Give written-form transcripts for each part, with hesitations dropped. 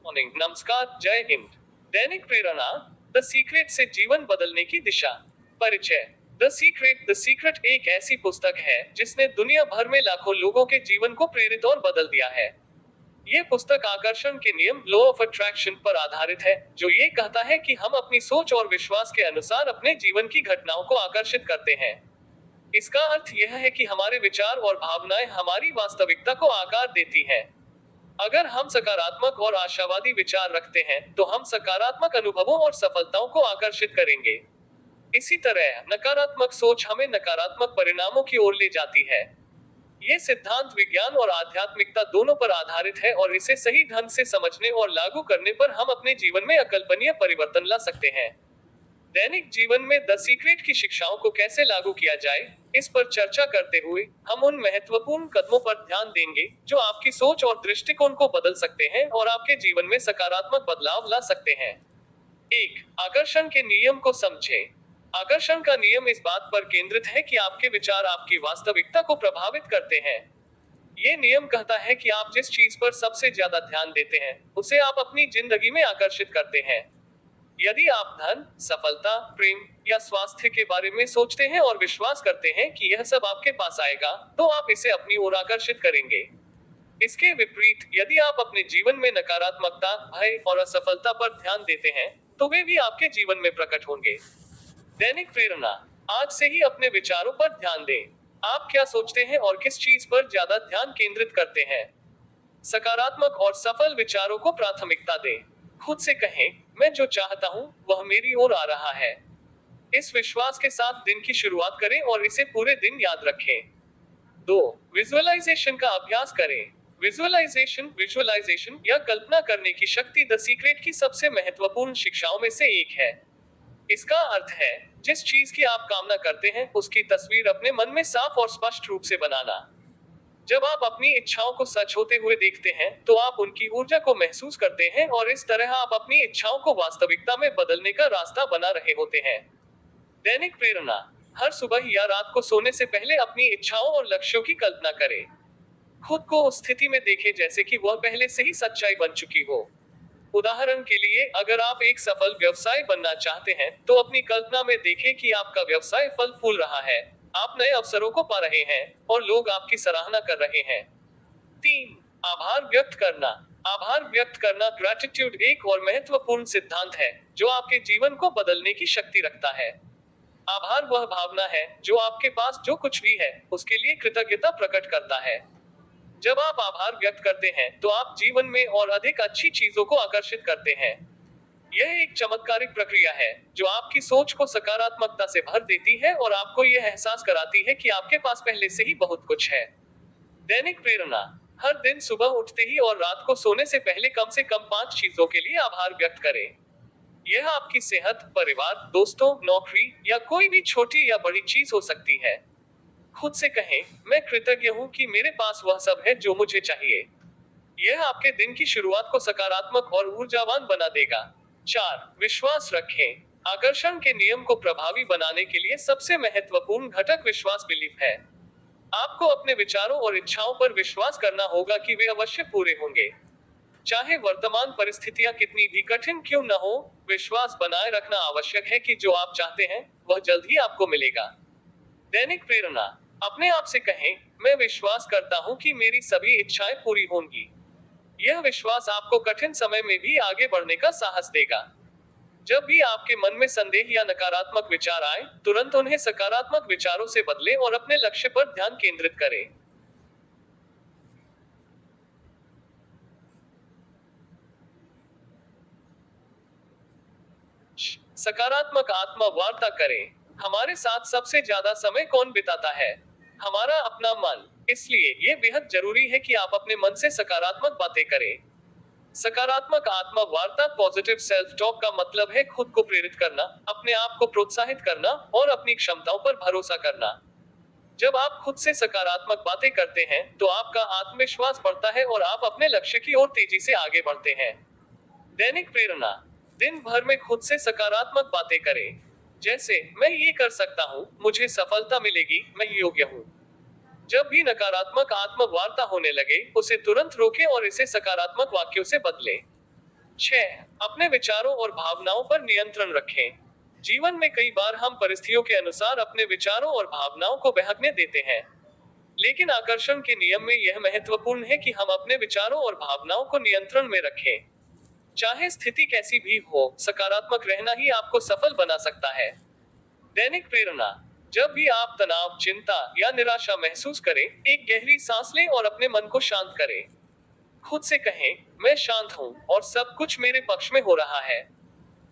Morning, नमस्कार, जय हिंद। दैनिक प्रेरणा, the secret से जीवन बदलने की दिशा। परिचय। द सीक्रेट एक ऐसी पुस्तक है जिसने दुनिया भर में लाखों लोगों के जीवन को प्रेरित और बदल दिया है। ये पुस्तक आकर्षण के नियम, लॉ ऑफ अट्रैक्शन पर आधारित है, जो ये कहता है कि हम अपनी सोच और विश्वास के अनुसार अपने जीवन की घटनाओं को आकर्षित करते हैं। इसका अर्थ यह है कि हमारे विचार और भावनाएं हमारी वास्तविकता को आकार देती हैं। अगर हम सकारात्मक और आशावादी विचार रखते हैं, तो हम सकारात्मक अनुभवों और सफलताओं को आकर्षित करेंगे। इसी तरह नकारात्मक सोच हमें नकारात्मक परिणामों की ओर ले जाती है। ये सिद्धांत विज्ञान और आध्यात्मिकता दोनों पर आधारित है और इसे सही ढंग से समझने और लागू करने पर हम अपने जीवन में अकल्पनीय परिवर्तन ला सकते हैं। दैनिक जीवन में द सीक्रेट की शिक्षाओं को कैसे लागू किया जाए, इस पर चर्चा करते हुए हम उन महत्वपूर्ण कदमों पर ध्यान देंगे जो आपकी सोच और दृष्टिकोण को बदल सकते हैं और आपके जीवन में सकारात्मक बदलाव ला सकते हैं। एक, आकर्षण के नियम को समझें। आकर्षण का नियम इस बात पर केंद्रित है कि आपके विचार आपकी वास्तविकता को प्रभावित करते हैं। ये नियम कहता है कि आप जिस चीज पर सबसे ज्यादा ध्यान देते हैं, उसे आप अपनी जिंदगी में आकर्षित करते हैं। यदि आप धन, सफलता, प्रेम या स्वास्थ्य के बारे में सोचते हैं और विश्वास करते हैं कि यह सब आपके पास आएगा, तो आप इसे अपनी ओर आकर्षित करेंगे। इसके विपरीत, यदि आप अपने जीवन में नकारात्मकता, भय और असफलता पर ध्यान देते हैं, तो वे भी आपके जीवन में प्रकट होंगे। दैनिक प्रेरणा, आज से ही अपने विचारों पर ध्यान दें। आप क्या सोचते हैं और किस चीज पर ज्यादा ध्यान केंद्रित करते हैं? सकारात्मक और सफल विचारों को प्राथमिकता दें। खुद से कहें, मैं जो चाहता हूँ वह मेरी ओर आ रहा है। इस विश्वास के साथ दिन की शुरुआत करें और इसे पूरे दिन याद रखें। 2, विजुअलाइजेशन का अभ्यास करें। विजुअलाइजेशन या कल्पना करने की शक्ति द सीक्रेट की सबसे महत्वपूर्ण शिक्षाओं में से एक है। इसका अर्थ है, जिस चीज की आप कामना करते हैं, उसकी तस्वीर अपने मन में साफ और स्पष्ट रूप से बनाना। जब आप अपनी इच्छाओं को सच होते हुए देखते हैं, तो आप उनकी ऊर्जा को महसूस करते हैं और इस तरह आप अपनी इच्छाओं को वास्तविकता में बदलने का रास्ता बना रहे होते हैं। दैनिक प्रेरणा, हर सुबह या रात को सोने से पहले अपनी इच्छाओं और लक्ष्यों की कल्पना करें। खुद को उस स्थिति में देखें जैसे कि वह पहले से ही सच्चाई बन चुकी हो। उदाहरण के लिए, अगर आप एक सफल व्यवसाय बनना चाहते हैं, तो अपनी कल्पना में देखें कि आपका व्यवसाय फल फूल रहा है, आप नए अवसरों को पा रहे हैं और लोग आपकी सराहना कर रहे हैं। 3, आभार व्यक्त करना। आभार व्यक्त करना, ग्रैटिट्यूड, एक और महत्वपूर्ण सिद्धांत है जो आपके जीवन को बदलने की शक्ति रखता है। आभार वह भावना है जो आपके पास जो कुछ भी है, उसके लिए कृतज्ञता प्रकट करता है। जब आप आभार व्यक्त करते हैं, तो आप जीवन में और अधिक अच्छी चीजों को आकर्षित करते हैं। यह एक चमत्कारिक प्रक्रिया है जो आपकी सोच को सकारात्मकता से भर देती है और आपको यह एहसास कराती है कि आपके पास पहले से ही बहुत कुछ है। दैनिक प्रेरणा, हर दिन सुबह उठते ही और रात को सोने से पहले कम से कम 5 चीजों के लिए आभार व्यक्त करें। यह आपकी सेहत, परिवार, दोस्तों, नौकरी या कोई भी छोटी या बड़ी चीज हो सकती है। खुद से कहें, मैं कृतज्ञ हूँ कि मेरे पास वह सब है जो मुझे चाहिए। यह आपके दिन की शुरुआत को सकारात्मक और ऊर्जावान बना देगा। 4, विश्वास रखें। आकर्षण के नियम को प्रभावी बनाने के लिए सबसे महत्वपूर्ण घटक विश्वास, बिलीफ है। आपको अपने विचारों और इच्छाओं पर विश्वास करना होगा कि वे अवश्य पूरे होंगे। चाहे वर्तमान परिस्थितियां कितनी भी कठिन क्यों न हो, विश्वास बनाए रखना आवश्यक है कि जो आप चाहते हैं, वह जल्द ही आपको मिलेगा। दैनिक प्रेरणा, अपने आप से कहें, मैं विश्वास करता हूं कि मेरी सभी इच्छाएं पूरी होंगी। यह विश्वास आपको कठिन समय में भी आगे बढ़ने का साहस देगा। जब भी आपके मन में संदेह या नकारात्मक विचार आए, तुरंत उन्हें सकारात्मक विचारों से बदलें और अपने लक्ष्य पर ध्यान केंद्रित करें। सकारात्मक आत्मा वार्ता करें। हमारे साथ सबसे ज्यादा समय कौन बिताता है? हमारा अपना मन। इसलिए ये बेहद जरूरी है कि आप अपने मन से सकारात्मक बातें करें। सकारात्मक आत्मा वार्ता, पॉजिटिव सेल्फ टॉक का मतलब है खुद को प्रेरित करना, अपने आप को प्रोत्साहित करना और अपनी क्षमताओं पर भरोसा करना। जब आप खुद से सकारात्मक बातें करते हैं, तो आपका आत्मविश्वास बढ़ता है और आप अपने लक्ष्य की ओर तेजी से आगे बढ़ते हैं। दैनिक प्रेरणा, दिन भर में खुद से सकारात्मक बातें करें। जैसे, मैं ये कर सकता हूँ, मुझे सफलता मिलेगी, मैं योग्य हूँ। जब भी नकारात्मक आत्म वार्ता होने लगे, उसे तुरंत रोकें और इसे सकारात्मक वाक्यों से बदलें। 6. अपने विचारों और भावनाओं पर नियंत्रण रखें। जीवन में कई बार हम परिस्थितियों के अनुसार अपने विचारों और भावनाओं को बहकने देते हैं। लेकिन आकर्षण के नियम में यह महत्वपूर्ण है कि हम अपने विचारों और भावनाओं को नियंत्रण में रखें। चाहे स्थिति कैसी भी हो, सकारात्मक रहना ही आपको सफल बना सकता है। दैनिक प्रेरणा। जब भी आप तनाव, चिंता या निराशा महसूस करें, एक गहरी सांस लें और अपने मन को शांत करें। खुद से कहें, मैं शांत हूं और सब कुछ मेरे पक्ष में हो रहा है।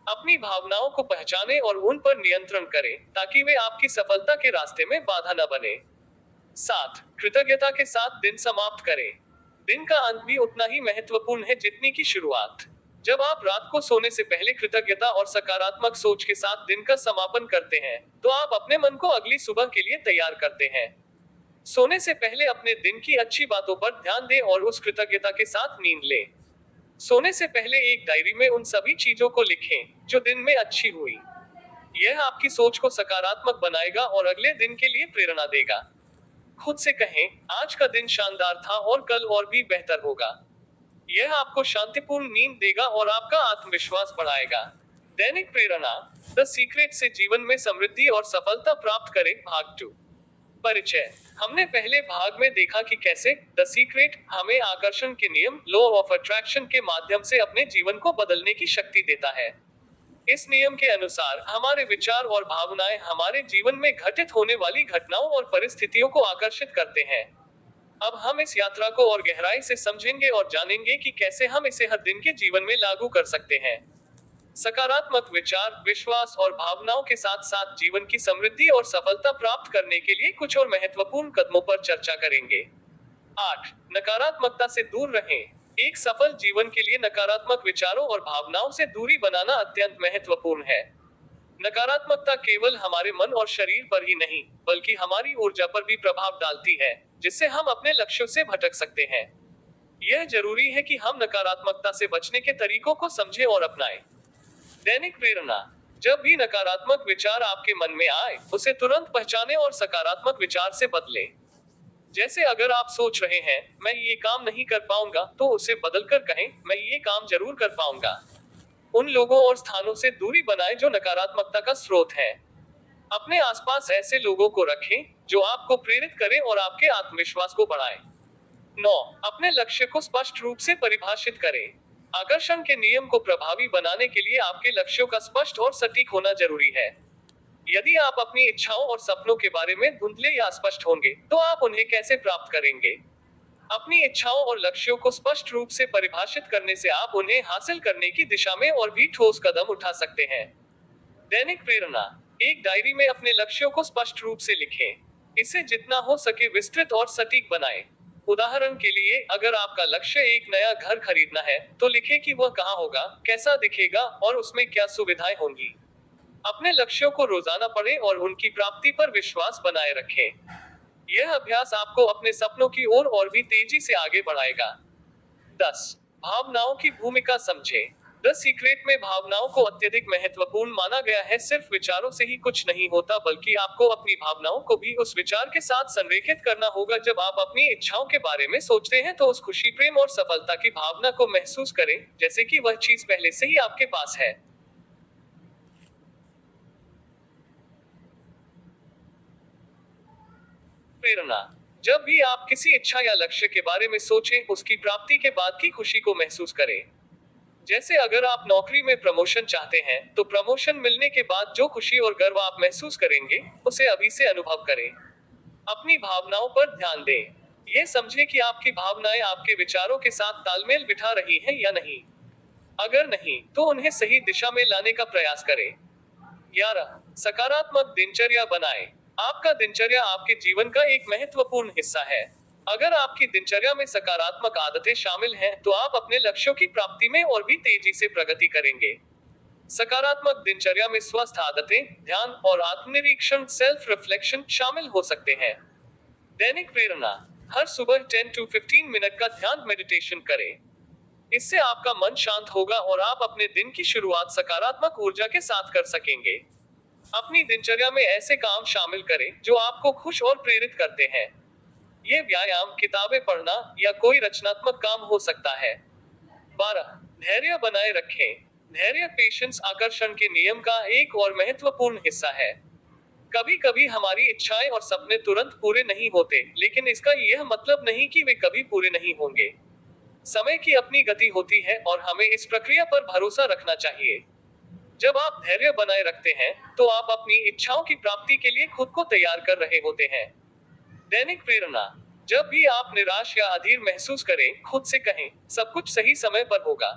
अपनी भावनाओं को पहचानें और उन पर नियंत्रण करें, ताकि वे आपकी सफलता के रास्ते में बाधा न बने। 7. कृतज्ञता के साथ दिन समाप्त करें। दिन का अंत भी उतना ही महत्वपूर्ण है जितनी की शुरुआत। जब आप रात को सोने से पहले कृतज्ञता और सकारात्मक सोच के साथ दिन का समापन करते हैं, तो आप अपने मन को अगली सुबह के लिए तैयार करते हैं। सोने से पहले अपने दिन की अच्छी बातों पर ध्यान दें और उस कृतज्ञता के साथ नींद लें। सोने से पहले एक डायरी में उन सभी चीजों को लिखें जो दिन में अच्छी हुई। यह आपकी सोच को सकारात्मक बनाएगा और अगले दिन के लिए प्रेरणा देगा। खुद से कहें, आज का दिन शानदार था और कल और भी बेहतर होगा। यह आपको शांतिपूर्ण नींद देगा और आपका आत्मविश्वास बढ़ाएगा। दैनिक प्रेरणा। द सीक्रेट से जीवन में समृद्धि और सफलता प्राप्त करें, भाग 2। परिचय। हमने पहले भाग में देखा कि कैसे द सीक्रेट हमें आकर्षण के नियम, लॉ ऑफ अट्रैक्शन के माध्यम से अपने जीवन को बदलने की शक्ति देता है। इस नियम के अनुसार हमारे विचार और भावनाएं हमारे जीवन में घटित होने वाली घटनाओं और परिस्थितियों को आकर्षित करते हैं। अब हम इस यात्रा को और गहराई से समझेंगे और जानेंगे कि कैसे हम इसे हर दिन के जीवन में लागू कर सकते हैं। सकारात्मक विचार, विश्वास और भावनाओं के साथ साथ जीवन की समृद्धि और सफलता प्राप्त करने के लिए कुछ और महत्वपूर्ण कदमों पर चर्चा करेंगे। 8. नकारात्मकता से दूर रहें। एक सफल जीवन के लिए नकारात्मक विचारों और भावनाओं से दूरी बनाना अत्यंत महत्वपूर्ण है। नकारात्मकता केवल हमारे मन और शरीर पर ही नहीं, बल्कि हमारी ऊर्जा पर भी प्रभाव डालती है, जिससे हम अपने लक्ष्यों से भटक सकते हैं। यह जरूरी है कि हम नकारात्मकता से बचने के तरीकों को समझें और अपनाएं। दैनिक प्रेरणा। जब भी नकारात्मक विचार आपके मन में आए, उसे तुरंत पहचानें और सकारात्मक विचार से बदलें। जैसे अगर आप सोच रहे हैं, मैं ये काम नहीं कर पाऊंगा, तो उसे बदलकर कहें, मैं ये काम जरूर कर पाऊंगा। उन लोगों और स्थानों से दूरी बनाएं जो नकारात्मकता का स्रोत है। अपने आसपास ऐसे लोगों को रखें जो आपको प्रेरित करें और आपके आत्मविश्वास को बढ़ाएं। 9. अपने लक्ष्य को स्पष्ट रूप से परिभाषित करें। आकर्षण के नियम को प्रभावी बनाने के लिए आपके लक्ष्यों का स्पष्ट और सटीक होना जरूरी है। यदि आप अपनी इच्छाओं और सपनों के बारे में धुंधले या अस्पष्ट होंगे, तो आप उन्हें कैसे प्राप्त करेंगे? अपनी इच्छाओं और लक्ष्यों को स्पष्ट रूप से परिभाषित करने से आप उन्हें हासिल करने की दिशा में और भी ठोस कदम उठा सकते हैं। दैनिक प्रेरणा। एक डायरी में अपने लक्ष्यों को स्पष्ट रूप से लिखें। इसे जितना हो सके विस्तृत और सटीक बनाएं। उदाहरण के लिए, अगर आपका लक्ष्य एक नया घर खरीदना है, तो लिखें कि वह कहाँ होगा, कैसा दिखेगा और उसमें क्या सुविधाएं होंगी। अपने लक्ष्यों को रोजाना पढ़ें और उनकी प्राप्ति पर विश्वास बनाए रखें। यह अभ्यास आपको अपने सपनों की ओर और भी तेजी से आगे बढ़ाएगा। 10. भावनाओं की भूमिका समझें। द सीक्रेट में भावनाओं को अत्यधिक महत्वपूर्ण माना गया है। सिर्फ विचारों से ही कुछ नहीं होता, बल्कि आपको अपनी भावनाओं को भी उस विचार के साथ संरेखित करना होगा। जब आप अपनी इच्छाओं के बारे में सोचते हैं, तो उस खुशी, प्रेम और सफलता की भावना को महसूस करें, जैसे कि वह चीज पहले से ही आपके पास है। प्रेरणा। जब भी आप किसी इच्छा या लक्ष्य के बारे में सोचें, उसकी प्राप्ति के बाद की खुशी को महसूस करें। जैसे अगर आप नौकरी में प्रमोशन चाहते हैं, तो प्रमोशन मिलने के बाद जो खुशी और गर्व आप महसूस करेंगे, उसे अभी से अनुभव करें। अपनी भावनाओं पर ध्यान दें। ये समझें कि आपकी भावनाएं आपके विचारों के साथ तालमेल बिठा रही हैं या नहीं। अगर नहीं, तो उन्हें सही दिशा में लाने का प्रयास करें। 11. सकारात्मक दिनचर्या बनाएं। आपका दिनचर्या आपके जीवन का एक महत्वपूर्ण हिस्सा है। अगर आपकी दिनचर्या में सकारात्मक आदतें शामिल हैं, तो आप अपने लक्ष्यों की प्राप्ति में और भी तेजी से प्रगति करेंगे। सकारात्मक दिनचर्या में स्वस्थ आदतें, ध्यान और आत्मनिरीक्षण, सेल्फ रिफ्लेक्शन शामिल हो सकते हैं। दैनिक प्रेरणा। हर सुबह 10 to 15 मिनट का ध्यान मेडिटेशन करें। इससे आपका मन शांत होगा और आप अपने दिन की शुरुआत सकारात्मक ऊर्जा के साथ कर सकेंगे। अपनी दिनचर्या में ऐसे काम शामिल करें जो आपको खुश और प्रेरित करते हैं। ये व्यायाम, किताबें पढ़ना या कोई रचनात्मक काम हो सकता है। 12 धैर्य बनाए रखें। धैर्य पेशेंस आकर्षण के नियम का एक और महत्वपूर्ण हिस्सा है। कभी कभी हमारी इच्छाएं और सपने तुरंत पूरे नहीं होते, लेकिन इसका यह मतलब नहीं कि वे कभी पूरे नहीं होंगे। समय की अपनी गति होती है और हमें इस प्रक्रिया पर भरोसा रखना चाहिए। जब आप धैर्य बनाए रखते हैं, तो आप अपनी इच्छाओं की प्राप्ति के लिए खुद को तैयार कर रहे होते हैं। दैनिक प्रेरणा। जब भी आप निराश या अधीर महसूस करें, खुद से कहें, सब कुछ सही समय पर होगा।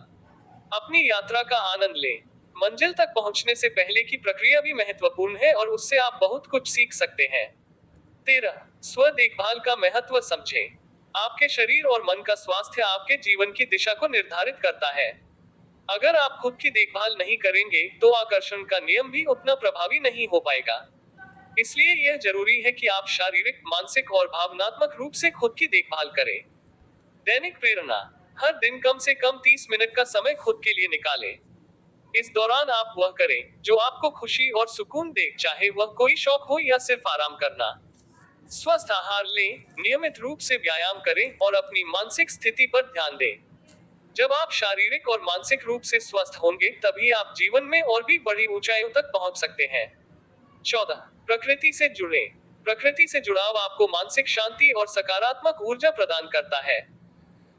अपनी यात्रा का आनंद लें। मंजिल तक पहुंचने से पहले की प्रक्रिया भी महत्वपूर्ण है और उससे आप बहुत कुछ सीख सकते हैं। 13 स्व देखभाल का महत्व समझें। आपके शरीर और मन का स्वास्थ्य आपके जीवन की दिशा को निर्धारित करता है। अगर आप खुद की देखभाल नहीं करेंगे, तो आकर्षण का नियम भी उतना प्रभावी नहीं हो पाएगा। इसलिए यह जरूरी है कि आप शारीरिक, मानसिक और भावनात्मक रूप से खुद की देखभाल करें। दैनिक प्रेरणा। हर दिन कम से कम 30 मिनट का समय खुद के लिए निकालें। इस दौरान आप वह करें जो आपको खुशी और सुकून दे, चाहे वह कोई शौक हो या सिर्फ आराम करना। स्वस्थ आहार लें, नियमित रूप से व्यायाम करें और अपनी मानसिक स्थिति पर ध्यान दें। जब आप शारीरिक और मानसिक रूप से स्वस्थ होंगे, तभी आप जीवन में और भी बड़ी ऊंचाइयों तक पहुंच सकते हैं। 14 प्रकृति से जुड़ें। प्रकृति से जुड़ाव आपको मानसिक शांति और सकारात्मक ऊर्जा प्रदान करता है।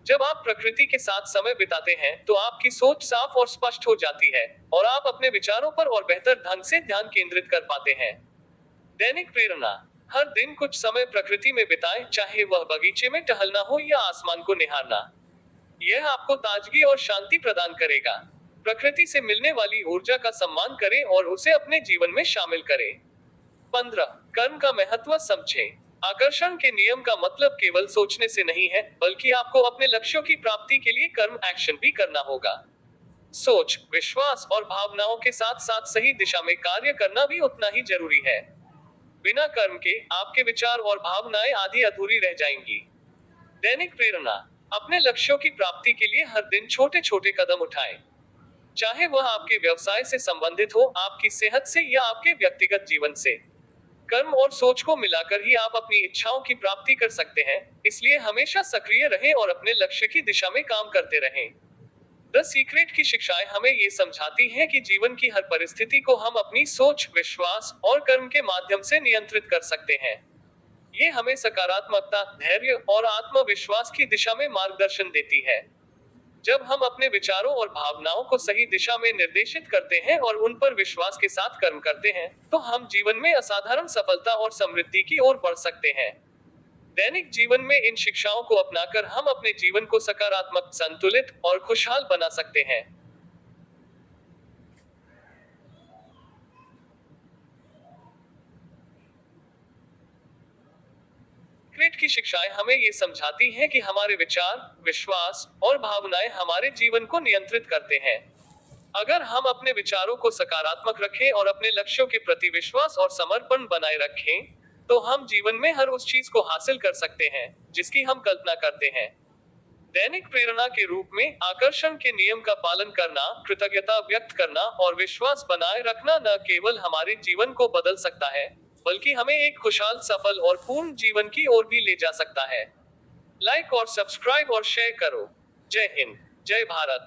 जब आप प्रकृति के साथ समय बिताते हैं, तो आपकी सोच साफ और स्पष्ट हो जाती है और आप अपने विचारों पर और बेहतर ढंग से ध्यान केंद्रित कर पाते हैं। दैनिक प्रेरणा। हर दिन कुछ समय प्रकृति में बिताएं, चाहे वह बगीचे में टहलना हो या आसमान को निहारना। यह आपको ताजगी और शांति प्रदान करेगा। प्रकृति से मिलने वाली ऊर्जा का सम्मान करें और उसे अपने जीवन में शामिल करें। 15 कर्म का महत्व समझें। आकर्षण के नियम का मतलब केवल सोचने से नहीं है, बल्कि आपको अपने लक्ष्यों की प्राप्ति के लिए कर्म एक्शन भी करना होगा। सोच, विश्वास और भावनाओं के साथ साथ सही दिशा में कार्य करना भी उतना ही जरूरी है। बिना कर्म के आपके विचार और भावनाएं आधी अधूरी रह जाएंगी। दैनिक प्रेरणा। अपने लक्ष्यों की प्राप्ति के लिए हर दिन छोटे छोटे कदम उठाएं। चाहे वह आपके व्यवसाय से संबंधित हो, आपकी सेहत से या आपके व्यक्तिगत जीवन से। कर्म और सोच को मिलाकर ही आप अपनी इच्छाओं की प्राप्ति कर सकते हैं। इसलिए हमेशा सक्रिय रहें और अपने लक्ष्य की दिशा में काम करते रहें। द सीक्रेट की शिक्षाएं हमें ये समझाती हैं कि जीवन की हर परिस्थिति को हम अपनी सोच, विश्वास और कर्म के माध्यम से नियंत्रित कर सकते हैं। ये हमें सकारात्मकता, धैर्य और आत्मविश्वास की दिशा में मार्गदर्शन देती है। जब हम अपने विचारों और भावनाओं को सही दिशा में निर्देशित करते हैं और उन पर विश्वास के साथ कर्म करते हैं, तो हम जीवन में असाधारण सफलता और समृद्धि की ओर बढ़ सकते हैं। दैनिक जीवन में इन शिक्षाओं को अपनाकर हम अपने जीवन को सकारात्मक, संतुलित और खुशहाल बना सकते हैं। सीक्रेट की शिक्षाएं हमें ये समझाती हैं कि हमारे विचार, विश्वास और भावनाएं हमारे जीवन को नियंत्रित करते हैं। अगर हम अपने विचारों को सकारात्मक रखें और अपने लक्ष्यों के प्रति विश्वास और समर्पण बनाए रखें, तो हम जीवन में हर उस चीज को हासिल कर सकते हैं जिसकी हम कल्पना करते हैं। दैनिक प्रेरणा के रूप में आकर्षण के नियम का पालन करना, कृतज्ञता व्यक्त करना और विश्वास बनाए रखना न केवल हमारे जीवन को बदल सकता है, बल्कि हमें एक खुशहाल, सफल और पूर्ण जीवन की ओर भी ले जा सकता है। लाइक और सब्सक्राइब और शेयर करो। जय हिंद, जय भारत।